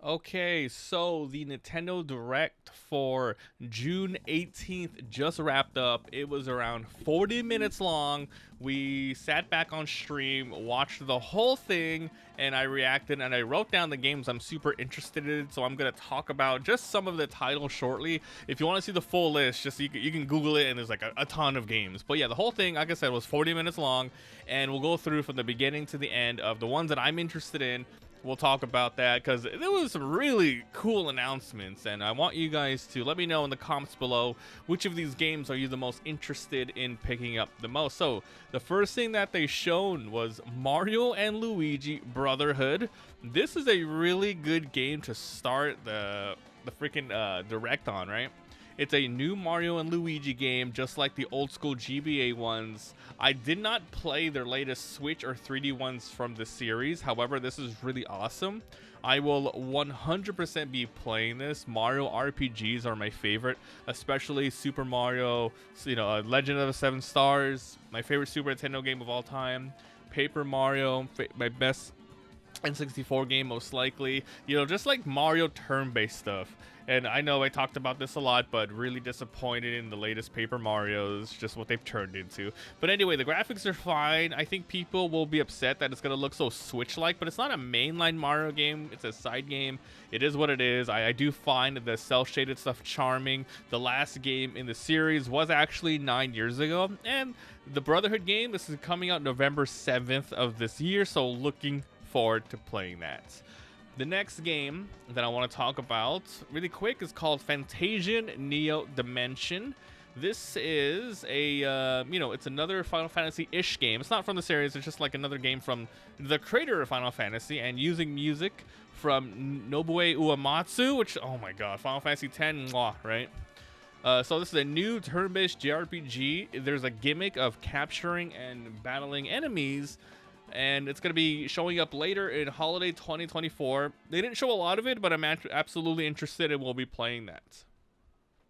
Okay, so the Nintendo Direct for June 18th just wrapped up. It was around 40 minutes long. We sat back on stream, watched the whole thing, and I reacted and I wrote down the games I'm super interested in. So I'm going to talk about just some of the titles shortly. If you want to see the full list, just you can Google it and there's like a ton of games. But yeah, the whole thing, like I said, was 40 minutes long, and we'll go through from the beginning to the end of the ones that I'm interested in. We'll talk about that because there was some really cool announcements, and I want you guys to let me know in the comments below which of these games are you the most interested in picking up the most. So the first thing that they shown was Mario and Luigi Brotherhood. This is a really good game to start the freaking direct on, right? It's a new Mario and Luigi game, just like the old school GBA ones. I did not play their latest Switch or 3D ones from the series. However, this is really awesome. I will 100% be playing this. Mario RPGs are my favorite, especially Super Mario, Legend of the Seven Stars, my favorite Super Nintendo game of all time. Paper Mario, my best N64 game most likely, just like Mario turn-based stuff. And I know I talked about this a lot, but really disappointed in the latest Paper Marios, just what they've turned into. But anyway, the graphics are fine. I think people will be upset that it's going to look so Switch-like, but it's not a mainline Mario game. It's a side game. It is what it is. I do find the cel-shaded stuff charming. The last game in the series was actually 9 years ago. And the Brotherhood game, this is coming out November 7th of this year, so looking forward to playing that. The next game that I want to talk about really quick is called Fantasian Neo Dimension. This is a, it's another Final Fantasy-ish game. It's not from the series. It's just like another game from the creator of Final Fantasy and using music from Nobuo Uematsu, which, oh my god, Final Fantasy X, mwah, right? So this is a new turn-based JRPG. There's a gimmick of capturing and battling enemies, and it's going to be showing up later in holiday 2024. They didn't show a lot of it, but I'm absolutely interested and will be playing that.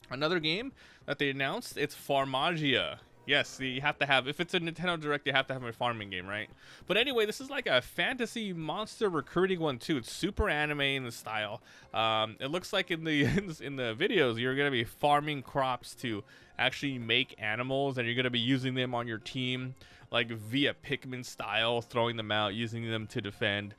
Another game that they announced, it's Farmagia. Yes, you have to have, if it's a Nintendo Direct, you have to have a farming game, right? But anyway, this is like a fantasy monster recruiting one too. It's super anime in the style. It looks like in the in the videos, you're going to be farming crops to actually make animals, and you're going to be using them on your team, like via Pikmin style, throwing them out, using them to defend.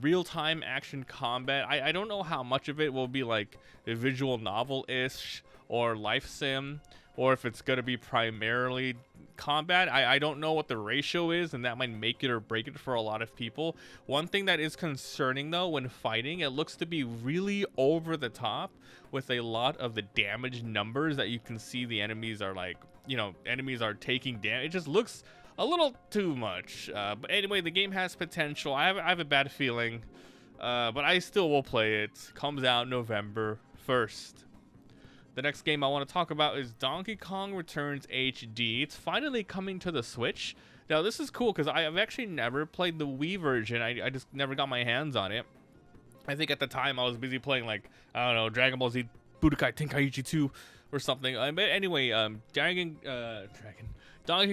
Real-time action combat. I don't know how much of it will be like a visual novel-ish or life sim, or if it's going to be primarily combat. I don't know what the ratio is, and that might make it or break it for a lot of people. One thing that is concerning, though, when fighting, it looks to be really over the top with a lot of the damage numbers that you can see the enemies are like, enemies are taking damage. It just looks a little too much. But anyway, the game has potential. I have a bad feeling, but I still will play it. Comes out November 1st. The next game I want to talk about is Donkey Kong Returns HD. It's finally coming to the Switch. Now, this is cool because I've actually never played the Wii version. I just never got my hands on it. I think at the time I was busy playing, like, I don't know, Dragon Ball Z Budokai Tenkaichi 2 or something. But anyway, Donkey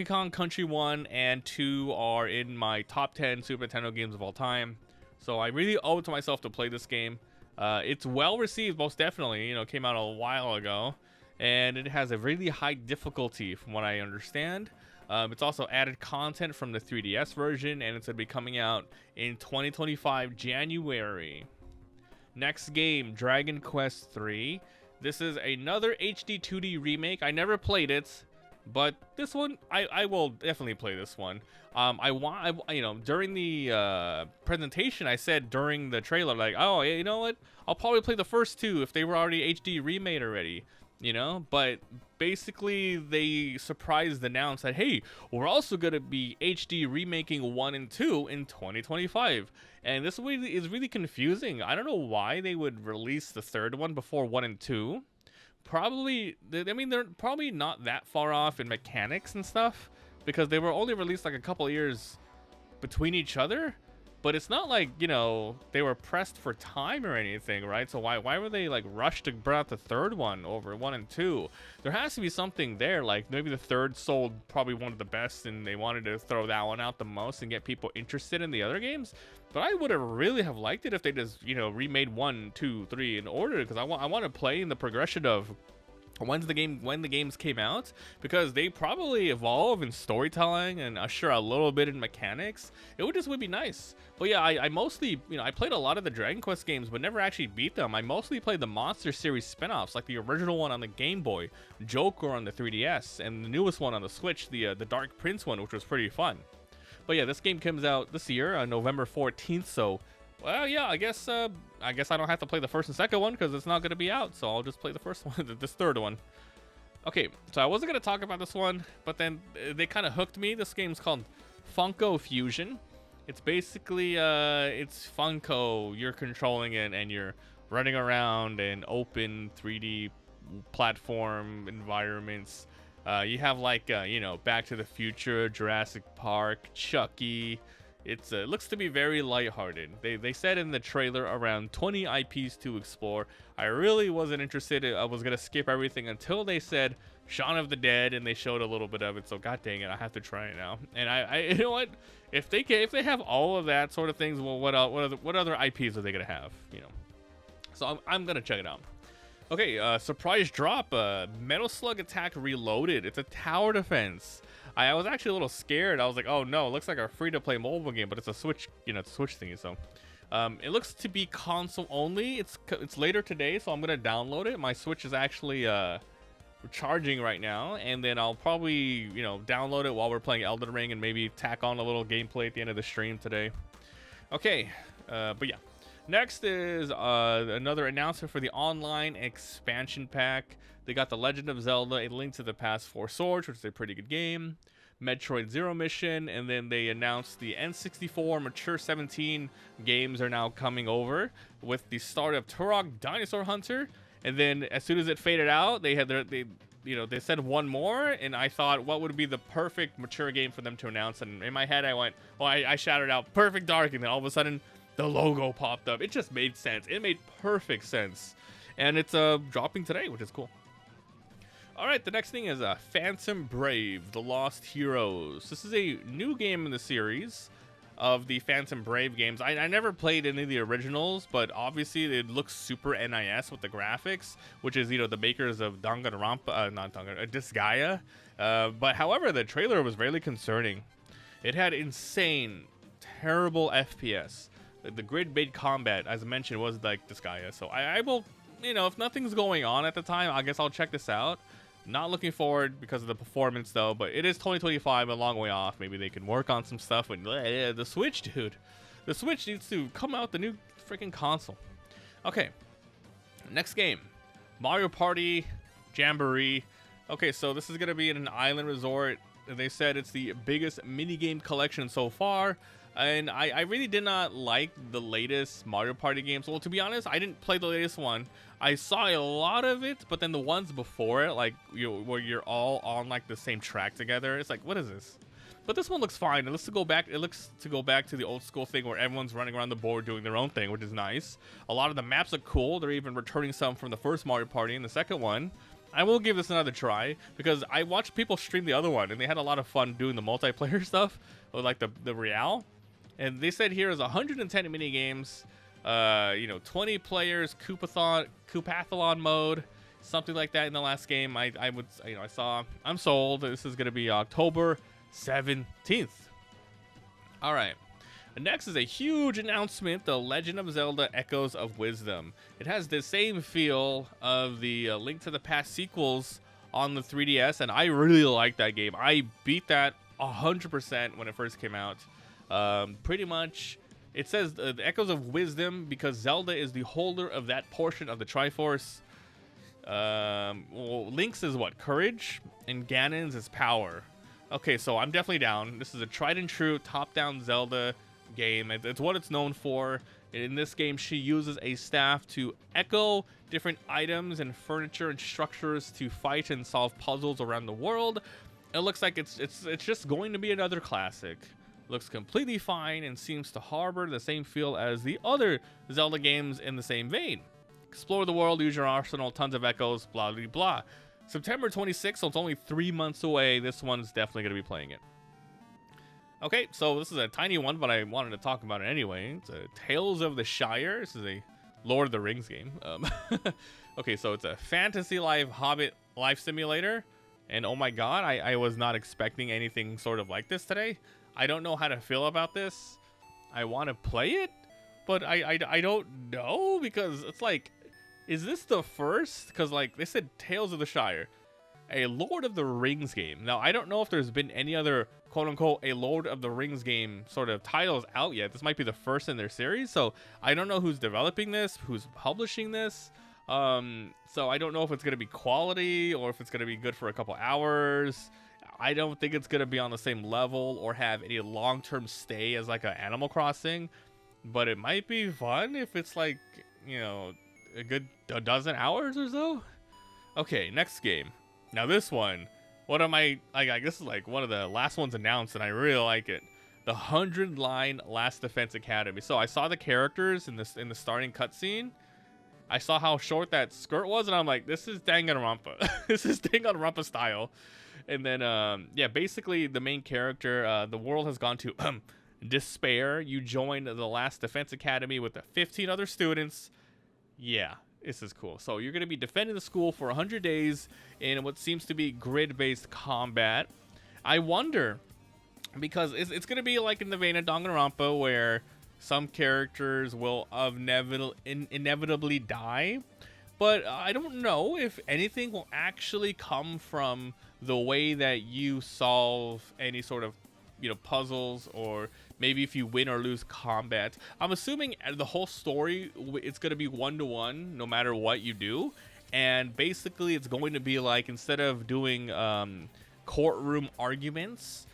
Kong Country 1 and 2 are in my top 10 Super Nintendo games of all time. So I really owe it to myself to play this game. It's well received, most definitely. It came out a while ago, and it has a really high difficulty from what I understand. It's also added content from the 3DS version, and it's going to be coming out in 2025 January. Next game, Dragon Quest III. This is another HD 2D remake. I never played it, but this one, I will definitely play this one. During the presentation, I said during the trailer, like, oh, you know what? I'll probably play the first two if they were already HD remade already, But basically, they announced that, hey, we're also going to be HD remaking 1 and 2 in 2025. And this is really confusing. I don't know why they would release the third one before 1 and 2. Probably, they're probably not that far off in mechanics and stuff, because they were only released like a couple years between each other. but it's not like, you know, they were pressed for time or anything, right? So why were they like rushed to bring out the third one over 1 and 2? There has to be something there, like maybe the third sold probably one of the best and they wanted to throw that one out the most and get people interested in the other games. But I would have really have liked it if they just, you know, remade 1, 2, 3 in order, because I want to play in the progression of when the games came out, because they probably evolve in storytelling and sure a little bit in mechanics. It would be nice. But yeah, I mostly, you know, I played a lot of the Dragon Quest games but never actually beat them. I mostly played the Monster series spin-offs, like the original one on the Game Boy, Joker on the 3DS, and the newest one on the Switch, the Dark Prince one, which was pretty fun. But yeah, this game comes out this year on November 14th, so well, yeah, I guess I don't have to play the first and second one because it's not going to be out, so I'll just play the first one, this third one. Okay, so I wasn't going to talk about this one, but then they kind of hooked me. This game's called Funko Fusion. It's basically, it's Funko, you're controlling it, and you're running around in open 3D platform environments. You have like, you know, Back to the Future, Jurassic Park, Chucky. It looks to be very lighthearted. They said in the trailer around 20 IPs to explore. I really wasn't interested. I was gonna skip everything until they said Shaun of the Dead, and they showed a little bit of it. So god dang it, I have to try it now. And I you know what? If they have all of that sort of things, well, what other IPs are they gonna have? You know. So I'm gonna check it out. Okay, surprise drop. Metal Slug Attack Reloaded. It's a tower defense. I was actually a little scared. I was like, oh no, it looks like a free-to-play mobile game, but it's a Switch, you know, it's a Switch thingy. So, it looks to be console only. It's later today, so I'm gonna download it. My Switch is actually charging right now, and then I'll probably, you know, download it while we're playing Elden Ring and maybe tack on a little gameplay at the end of the stream today. Okay, but yeah. Next is another announcement for the online expansion pack. They got The Legend of Zelda: A Link to the Past 4 Swords, which is a pretty good game. Metroid Zero Mission, and then they announced the N64 Mature 17 games are now coming over with the start of Turok Dinosaur Hunter. And then as soon as it faded out, they said one more, and I thought, what would be the perfect mature game for them to announce? And in my head, I went, well, I shouted out Perfect Dark, and then all of a sudden, the logo popped up. It just made sense. It made perfect sense. And it's dropping today, which is cool. All right, the next thing is Phantom Brave, The Lost Heroes. This is a new game in the series of the Phantom Brave games. I never played any of the originals, but obviously it looks super NIS with the graphics, which is, you know, the makers of Danganronpa, Disgaea. But however, the trailer was really concerning. It had insane, terrible FPS. The grid-based combat, as I mentioned, was like Disgaea. So I will, you know, if nothing's going on at the time, I guess I'll check this out. Not looking forward because of the performance though, but it is 2025, a long way off. Maybe they can work on some stuff. And the Switch, dude, the Switch needs to come out the new freaking console. Okay, next game, Mario Party Jamboree. Okay, so this is gonna be in an island resort. They said it's the biggest minigame collection so far. And I really did not like the latest Mario Party games. Well, to be honest, I didn't play the latest one. I saw a lot of it, but then the ones before it, like where you're all on like the same track together, it's like, what is this? But this one looks fine. It looks to go back. It looks to go back to the old school thing where everyone's running around the board doing their own thing, which is nice. A lot of the maps are cool. They're even returning some from the first Mario Party and the second one. I will give this another try because I watched people stream the other one and they had a lot of fun doing the multiplayer stuff, or like the Real. And they said here is 110 mini games, you know, 20 players, Coopathlon mode, something like that in the last game. I would, you know, I saw. I'm sold. This is gonna be October 17th. All right. Next is a huge announcement: The Legend of Zelda: Echoes of Wisdom. It has the same feel of the Link to the Past sequels on the 3DS, and I really like that game. I beat that 100% when it first came out. Pretty much, it says the Echoes of Wisdom because Zelda is the holder of that portion of the Triforce. Well, Link's is what? Courage, and Ganon's is power. Okay, so I'm definitely down. This is a tried and true top-down Zelda game. It's what it's known for. In this game, she uses a staff to echo different items and furniture and structures to fight and solve puzzles around the world. It looks like it's just going to be another classic. looks completely fine and seems to harbor the same feel as the other Zelda games in the same vein. Explore the world, use your arsenal, tons of echoes, blah blah blah. September 26th, so it's only 3 months away. This one's definitely going to be playing it. Okay, so this is a tiny one, but I wanted to talk about it anyway. It's a Tales of the Shire. This is a Lord of the Rings game. Okay, so it's a fantasy life Hobbit life simulator. And oh my god, I was not expecting anything sort of like this today. I don't know how to feel about this. I want to play it, but I don't know, because it's like, is this the first? Because like they said Tales of the Shire, a Lord of the Rings game. Now, I don't know if there's been any other quote-unquote a Lord of the Rings game sort of titles out yet. This might be the first in their series, so I don't know who's developing this, who's publishing this. So I don't know if it's going to be quality or if it's going to be good for a couple hours. I don't think it's going to be on the same level or have any long-term stay as like an Animal Crossing, but it might be fun if it's like, you know, a dozen hours or so. Okay, next game. Now this one, what am I this is like one of the last ones announced, and I really like it. The 100-line Last Defense Academy. So I saw the characters in the starting cutscene. I saw how short that skirt was, and I'm like, this is Danganronpa. This is Danganronpa style. And then, yeah, basically the main character, the world has gone to despair. You join the Last Defense Academy with the 15 other students. Yeah, this is cool. So you're going to be defending the school for 100 days in what seems to be grid-based combat. I wonder, because it's going to be like in the vein of Danganronpa, where some characters will inevitably die, but I don't know if anything will actually come from the way that you solve any sort of, you know, puzzles, or maybe if you win or lose combat. I'm assuming the whole story, it's going to be one-to-one no matter what you do, and basically it's going to be like, instead of doing courtroom arguments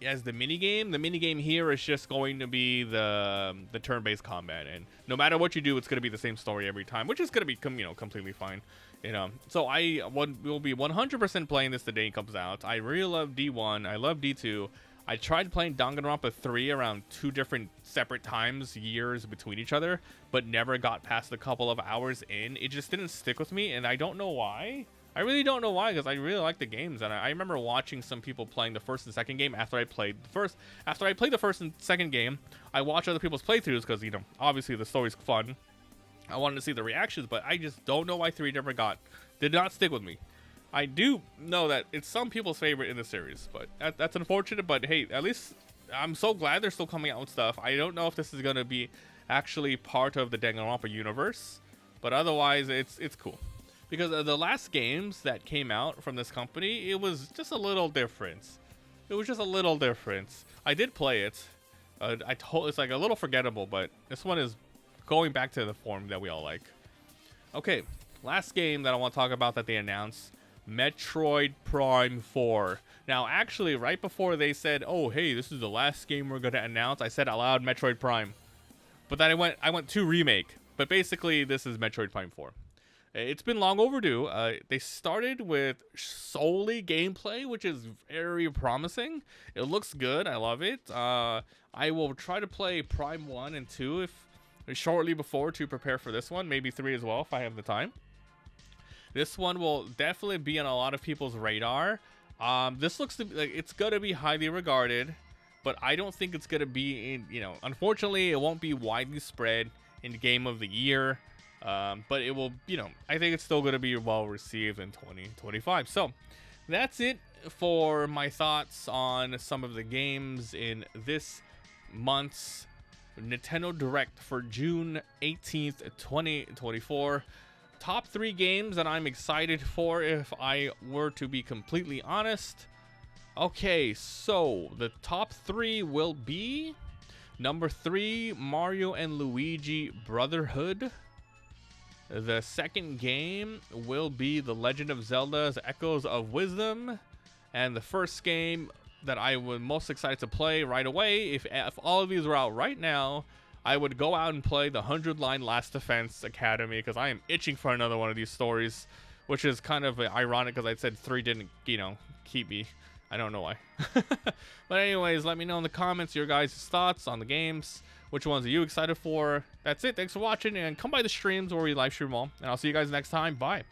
as the minigame here is just going to be the turn-based combat, and no matter what you do, it's going to be the same story every time, which is going to be, you know, completely fine, you know. So I will be 100% playing this the day it comes out. I really love D1. I love D2. I tried playing Danganronpa 3 around 2 different separate times, years between each other, but never got past a couple of hours in. It just didn't stick with me, and I don't know why. I really don't know why, because I really like the games, and I remember watching some people playing the first and second game after I played the first. After I played the first and second game, I watched other people's playthroughs because, you know, obviously the story's fun. I wanted to see the reactions, but I just don't know why 3 never did not stick with me. I do know that it's some people's favorite in the series, but that's unfortunate. But hey, at least I'm so glad they're still coming out with stuff. I don't know if this is going to be actually part of the Danganronpa universe, but otherwise it's cool. Because the last games that came out from this company, it was just a little different. It was just a little different. I did play it. It's like a little forgettable, but this one is going back to the form that we all like. Okay, last game that I want to talk about that they announced, Metroid Prime 4. Now, actually, right before they said, "Oh, hey, this is the last game we're going to announce," I said out loud, Metroid Prime. But then I went to remake. But basically, this is Metroid Prime 4. It's been long overdue. They started with solely gameplay, which is very promising. It looks good. I love it. I will try to play Prime 1 and 2 shortly before to prepare for this one. Maybe 3 as well if I have the time. This one will definitely be on a lot of people's radar. This looks to be, like, it's going to be highly regarded, but I don't think it's going to be in, you know, unfortunately, it won't be widely spread in Game of the Year. But it will, you know, I think it's still going to be well received in 2025. So that's it for my thoughts on some of the games in this month's Nintendo Direct for June 18th, 2024. Top 3 games that I'm excited for, if I were to be completely honest. Okay, so the top 3 will be number 3, Mario and Luigi Brotherhood. The second game will be The Legend of Zelda's Echoes of Wisdom. And the first game that I was most excited to play right away, if all of these were out right now, I would go out and play the 100-line Last Defense Academy, because I am itching for another one of these stories, which is kind of ironic because I said 3 didn't, you know, keep me. I don't know why. But anyways, let me know in the comments your guys' thoughts on the games. Which ones are you excited for? That's it. Thanks for watching, and come by the streams where we live stream all. And I'll see you guys next time. Bye.